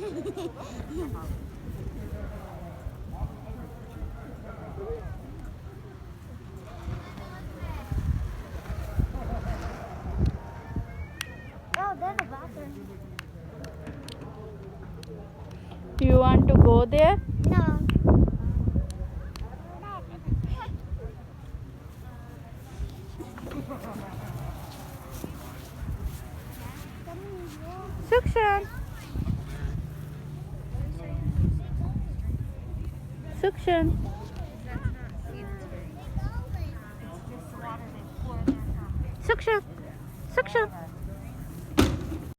Oh, there's a bathroom. You want to go there? No. Suction. Suction. Suction. Suction.